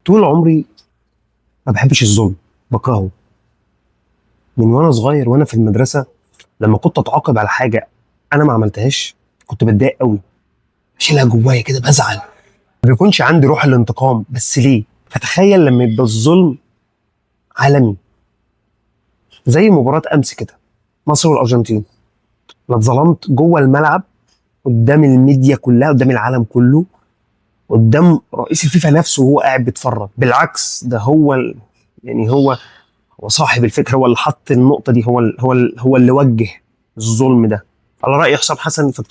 طول عمري ما بحبش الظلم، بكرهه. من وانا صغير وانا في المدرسه لما كنت اتعاقب على حاجه انا ما عملتهاش كنت بتضايق قوي، بشيلها جوايا كده، بزعل. ما بيكونش عندي روح الانتقام، بس ليه؟ فتخيل لما يبقى الظلم عالمي زي مباراه امس كده، مصر والارجنتين. انا اتظلمت جوه الملعب قدام الميديا كلها، قدام العالم كله، قدام رئيس الفيفا نفسه وهو قاعد بيتفرج. بالعكس ده هو يعني هو صاحب الفكره، هو اللي حط النقطه دي، هو اللي وجه الظلم ده. على راي حسام حسن في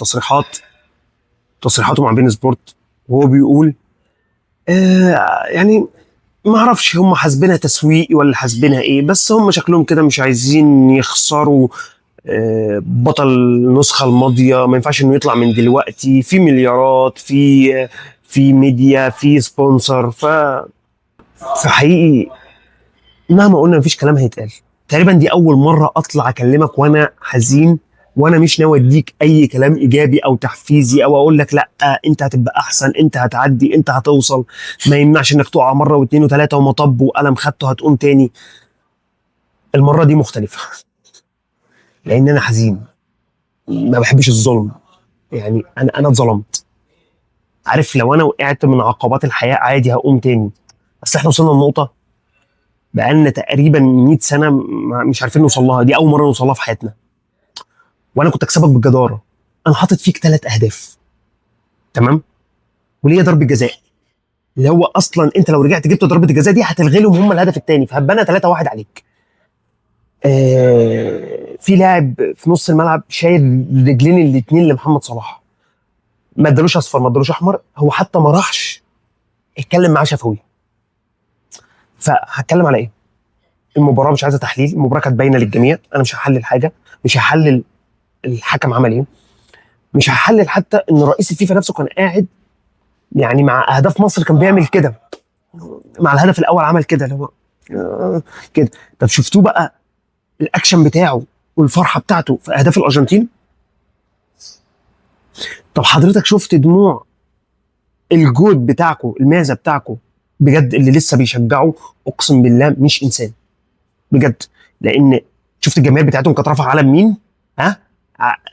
تصريحاته مع بين سبورت، وهو بيقول يعني ما اعرفش هم حاسبينها تسويقي ولا حاسبينها ايه، بس هم شكلهم كده مش عايزين يخسروا بطل النسخه الماضيه. ما ينفعش انه يطلع من دلوقتي، في مليارات، في ميديا، في سبونسر. فحقيقي مهما قلنا مفيش كلام هيتقال. تقريبا دي اول مره اطلع اكلمك وانا حزين، وانا مش ناوي اديك اي كلام ايجابي او تحفيزي او اقول لك لا انت هتبقى احسن، انت هتعدي، انت هتوصل. ما يمنعش انك تقع مره واثنين وثلاثه ومطب وقلم خدته هتقوم تاني. المره دي مختلفه لان انا حزين، ما بحبش الظلم. يعني انا اتظلمت. عارف لو انا وقعت من عقبات الحياه عادي هقوم تاني، بس احنا وصلنا لنقطه بقالنا تقريبا 100 سنه مش عارفين نوصل لها. دي اول مره نوصل لها في حياتنا، وانا كنت اكسبك بالجداره. انا حاطط فيك 3 اهداف، تمام، وليا ضربه جزاء اللي هو اصلا انت لو رجعت جبت ضربه الجزاء دي هتلغي لهم هم الهدف الثاني، فهبقى انا 3-1 عليك. في لاعب في نص الملعب شايل رجلين الاثنين لمحمد صلاح، ما ادالوش اصفر ما ادالوش احمر، هو حتى ما راحش اتكلم معاه شفوي. فهتكلم على ايه؟ المباراه مش عايزه تحليل، المباراه كانت باينه للجميع. انا مش هحلل حاجه، مش هحلل الحكم عمل ايه، مش هحلل حتى ان رئيس الفيفا نفسه كان قاعد يعني مع اهداف مصر كان بيعمل كده، مع الهدف الاول عمل كده اللي هو كده. طب شفتوه بقى الاكشن بتاعه والفرحه بتاعته في اهداف الارجنتين؟ طب حضرتك شفت دموع الجود بتاعكم، المعزه بتاعكم بجد اللي لسه بيشجعوا؟ اقسم بالله مش انسان بجد. لان شفت الجماهير بتاعتهم كانت رافعه علم مين؟ ها؟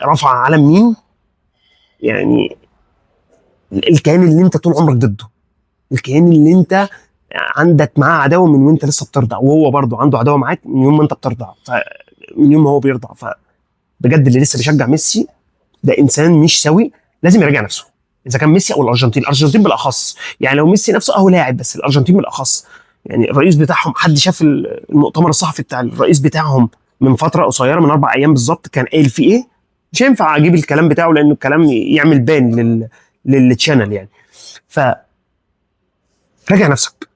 رافعه علم مين؟ يعني الكيان اللي انت طول عمرك ضده، الكيان اللي انت عندك معاه عداوه من وانت لسه بترضع، وهو برضه عنده عداوه معاك من يوم ما انت بترضع، من يوم ما هو بيرضع. فبجد اللي لسه بيشجع ميسي ده انسان مش سوي، لازم يراجع نفسه. اذا كان ميسي او الارجنتين بالاخص. يعني لو ميسي نفسه اهو لاعب، بس الارجنتين بالاخص. يعني الرئيس بتاعهم، حد شاف المؤتمر الصحفي بتاع الرئيس بتاعهم من فتره قصيره، من 4 ايام بالظبط، كان قايل فيه ايه؟ مش هينفع اجيب الكلام بتاعه لانه الكلام يعمل بان للتشانل يعني. ف راجع نفسك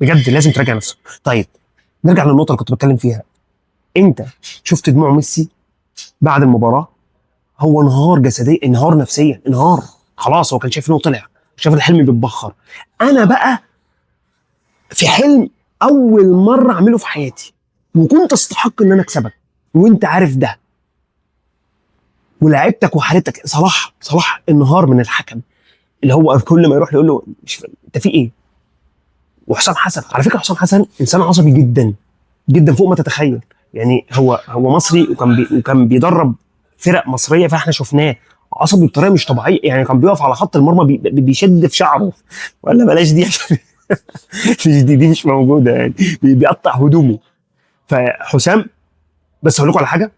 بجد، لازم تراجع نفسك. طيب نرجع للنقطه اللي كنت بتكلم فيها. انت شفت دموع ميسي بعد المباراه؟ هو انهار جسديا، انهار نفسيا، انهار. خلاص هو كان شايف انه طلع، شاف الحلم بيتبخر. انا بقى في حلم اول مره اعمله في حياتي، وكنت استحق ان انا اكسبك وانت عارف ده، ولاعبتك وحالتك. صلاح انهار من الحكم اللي هو كل ما يروح يقول له مش فاهم انت في ايه. وحسام حسن، على فكره حسام حسن انسان عصبي جدا جدا فوق ما تتخيل. يعني هو مصري وكان بيدرب فرق مصريه، فاحنا شفناه عصبي بطريقه مش طبيعيه. يعني كان بيقف على خط المرمى بيشد في شعره، ولا بلاش دي عشان دي مش موجوده يعني، بيقطع هدومه. فحسام، بس هقول لكم على حاجه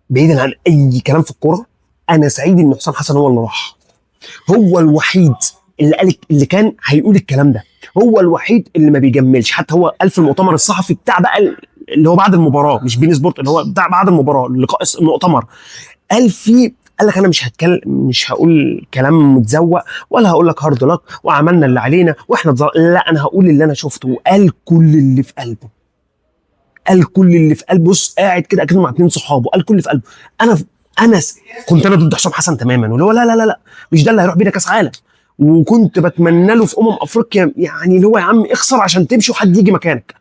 بعيدا عن اي كلام في الكوره، انا سعيد ان حسام حسن هو اللي راح. هو الوحيد اللي كان هيقول الكلام ده، هو الوحيد اللي ما بيجملش. حتى هو قال في المؤتمر الصحفي بتاع بقى اللي هو بعد المباراه، مش بين سبورت، اللي هو بتاع بعد المباراه، اللقاء المؤتمر، قال فيه، قال لك انا مش هتكلم، مش هقول كلام متزوق، ولا هقول لك هارد لك وعملنا اللي علينا واحنا لا، انا هقول اللي انا شفته. وقال كل اللي في قلبه، قال كل اللي في قلبه. بص قاعد كده اكنه مع 2 صحابه، قال كل اللي في قلبه. انا انا كنت انا ضد حسام حسن تماما، واللي هو لا مش ده اللي هيروح بينا كاس عالم. وكنت بتمنى له في افريقيا يعني اللي هو يا عم اخسر عشان تمشي وحد يجي مكانك.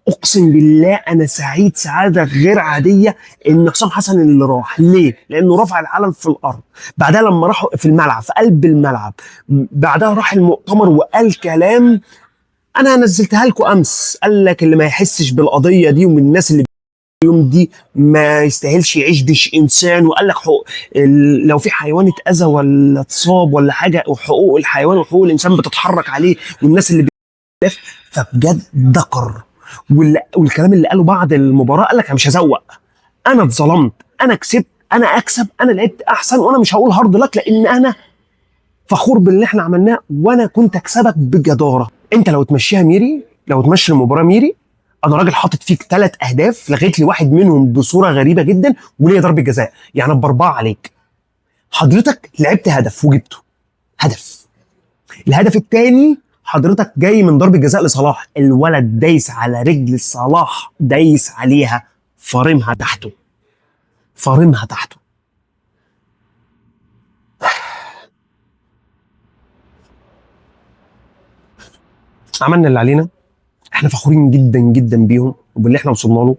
اقسم بالله انا سعيد سعاده غير عاديه ان حسام حسن اللي راح. ليه؟ لانه رفع العلم في الارض. بعدها لما راحوا في الملعب، في قلب الملعب، بعدها راح المؤتمر وقال كلام انا نزلتها لكم امس، قال لك اللي ما يحسش بالقضيه دي ومن الناس اللي اليوم دي ما يستاهلش يعيش، دش انسان. وقال لك حقوق لو في حيوان اتاذى ولا اتصاب ولا حاجه، وحقوق الحيوان وحقوق الانسان بتتحرك عليه، والناس اللي فبجد دقر. والكلام اللي قاله بعد المباراه، قال لك انا مش هزوق، انا اتظلمت، انا كسبت، انا اكسب، انا لعبت احسن، وانا مش هقول هارد لك لان انا فخور باللي احنا عملناه، وانا كنت اكسبك بجداره. انت لو تمشيها ميري، لو تمشي المباراه ميري، انا راجل حاطط فيك 3 اهداف، لغيت لي واحد منهم بصوره غريبه جدا، وليا ضربه جزاء، يعني ب4 عليك. حضرتك لعبت هدف وجبته، هدف. الهدف الثاني حضرتك جاي من ضربه جزاء لصلاح، الولد دايس على رجل صلاح، دايس عليها، فارمها تحته، فارمها تحته. عملنا اللي علينا، احنا فخورين جدا جدا بيهم وباللي احنا وصلنا له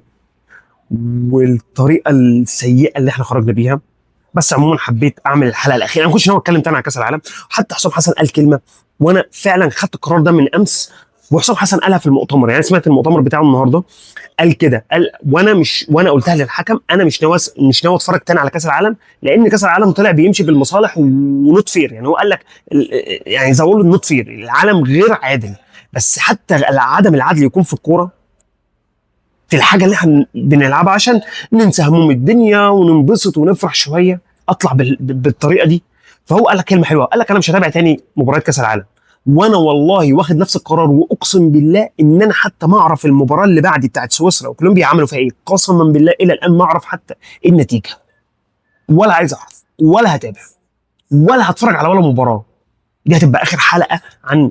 والطريقه السيئه اللي احنا خرجنا بيها. بس عموما حبيت اعمل الحلقه الاخيره، انا ما كنتش ناوي اتكلم تاني عن كاس العالم. حتى حسام حسن قال كلمه، وانا فعلا خدت القرار ده من امس، وحسام حسن قالها في المؤتمر، يعني سمعت المؤتمر بتاعه النهارده، قال كده، قال وانا قلتها للحكم، انا مش ناوي اتفرج تاني على كاس العالم، لان كاس العالم طلع بيمشي بالمصالح ونوت فير. يعني هو قال لك يعني زي ما بيقولوا النوت فير، العالم غير عادل. بس حتى عدم العدل يكون في الكوره، في الحاجه اللي احنا بنلعبها عشان ننسى هموم الدنيا وننبسط ونفرح شويه، اطلع بالطريقه دي. فهو قال لك كلمه حلوه، قال لك انا مش هتابع تاني مباريات كاس العالم، وانا والله واخد نفس القرار، واقسم بالله ان انا حتى ما اعرف المباراه اللي بعدي بتاعت سويسرا وكولومبيا عملوا فيها ايه، قسما بالله الى الان ما اعرف حتى إيه النتيجه، ولا عايز اعرف، ولا هتابع، ولا هتفرج على ولا مباراه. دي هتبقى اخر حلقه عن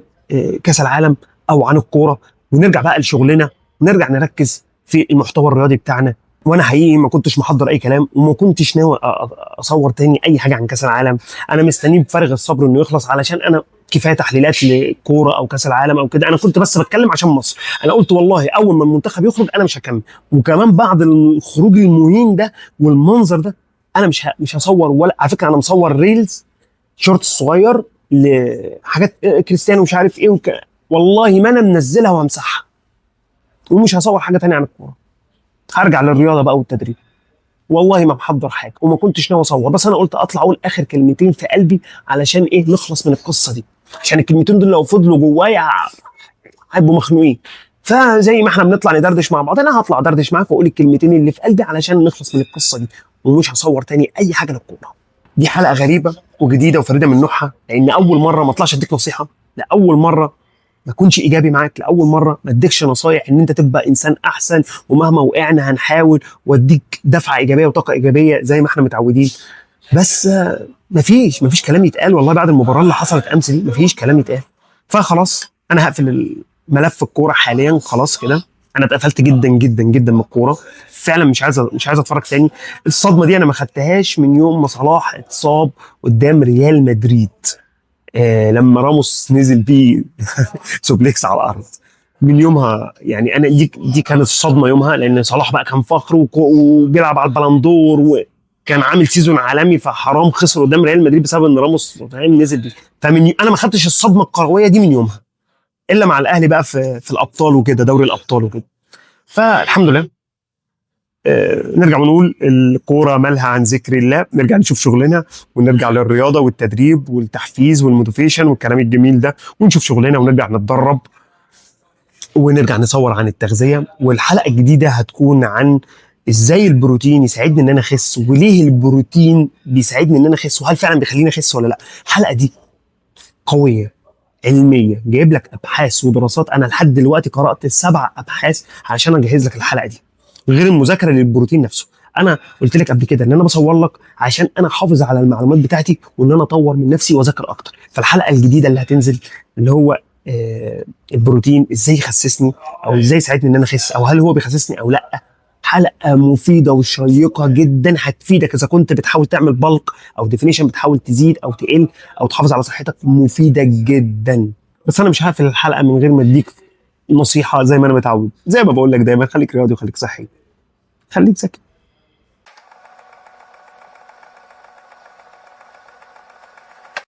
كاس العالم او عن الكوره، ونرجع بقى لشغلنا، ونرجع نركز في المحتوى الرياضي بتاعنا. وانا حقيقي ما كنتش محضر اي كلام، وما كنتش ناوي اصور تاني اي حاجه عن كاس العالم. انا مستنيه بفارغ الصبر انه يخلص، علشان انا كفايه تحليلات لكوره او كاس العالم او كده. انا كنت بس بتكلم عشان مصر. انا قلت والله اول ما المنتخب يخرج انا مش هكمل، وكمان بعد الخروج المهين ده والمنظر ده انا مش هصور. ولا على فكره انا مصور ريلز شورت الصغير لحاجات كريستيانو مش عارف ايه والله ما انا منزلها وهمسحها، ومش هصور حاجه تانية عن الكوره. هرجع للرياضه بقى والتدريب. والله ما محضر حاجه، وما كنتش ناوي اصور، بس انا قلت اطلع اقول اخر كلمتين في قلبي علشان ايه، نخلص من القصه دي، عشان الكلمتين دول لو فضلوا جوايا هيبقوا مخنوقين. فزي ما احنا بنطلع ندردش مع بعض، انا هطلع ادردش معاك واقول الكلمتين اللي في قلبي علشان نخلص من القصه دي، ومش هصور تاني اي حاجه للكوره. دي حلقه غريبه وجديده وفريده من نوعها، لان اول مره ما اطلعش اديك نصيحه، لاول مره ما اكونش ايجابي معاك، لاول مره ما اديكش نصايح ان انت تبقى انسان احسن، ومهما وقعنا هنحاول، واديك دفعه ايجابيه وطاقه ايجابيه زي ما احنا متعودين. بس مفيش كلام يتقال والله بعد المباراه اللي حصلت امس دي، مفيش كلام يتقال. فخلاص انا هقفل الملف الكوره حاليا، خلاص كده انا اتقفلت جدا جدا جدا من الكوره، فعلا مش عايز اتفرج تاني. الصدمه دي انا ما خدتهاش من يوم ما صلاح اتصاب قدام ريال مدريد، لما راموس نزل بيه سوبليكس على الارض. من يومها يعني انا دي كانت الصدمه يومها، لان صلاح بقى كان فخر وبيلعب على البلندور وكان عامل سيزون عالمي، فحرام خسر قدام ريال مدريد بسبب ان راموس نزل بيه. انا ما خدتش الصدمه الكرويه دي من يومها، الا مع الاهلي بقى في الابطال وكده، دوري الابطال وكده. فالحمد لله. نرجع ونقول الكوره مالها عن ذكر الله، نرجع نشوف شغلنا، ونرجع للرياضه والتدريب والتحفيز والموتيفيشن والكلام الجميل ده، ونشوف شغلنا ونرجع نتدرب، ونرجع نصور عن التغذيه. والحلقه الجديده هتكون عن ازاي البروتين يساعدني ان انا اخس، وليه البروتين بيساعدني ان انا اخس، وهل فعلا بيخليني اخس ولا لا. الحلقه دي قويه علميه، جايب لك ابحاث ودراسات، انا لحد دلوقتي قرات 7 ابحاث علشان اجهز لك الحلقه دي، غير المذاكره للبروتين نفسه. انا قلت لك قبل كده ان انا بصور لك عشان انا احافظ على المعلومات بتاعتي، وان انا اطور من نفسي واذاكر اكتر. فالحلقه الجديده اللي هتنزل اللي هو البروتين ازاي يخسسني، او ازاي يساعدني ان انا اخس، او هل هو بيخسسني او لا. حلقه مفيده وشيقه جدا، هتفيدك اذا كنت بتحاول تعمل بلك او ديفينيشن، بتحاول تزيد او تقل او تحافظ على صحتك، مفيده جدا. بس انا مش هقفل الحلقه من غير ما اديك نصيحه، زي ما انا متعود، زي ما بقول لك دايما، خليك رياضي وخليك صحي، خليك ذكي.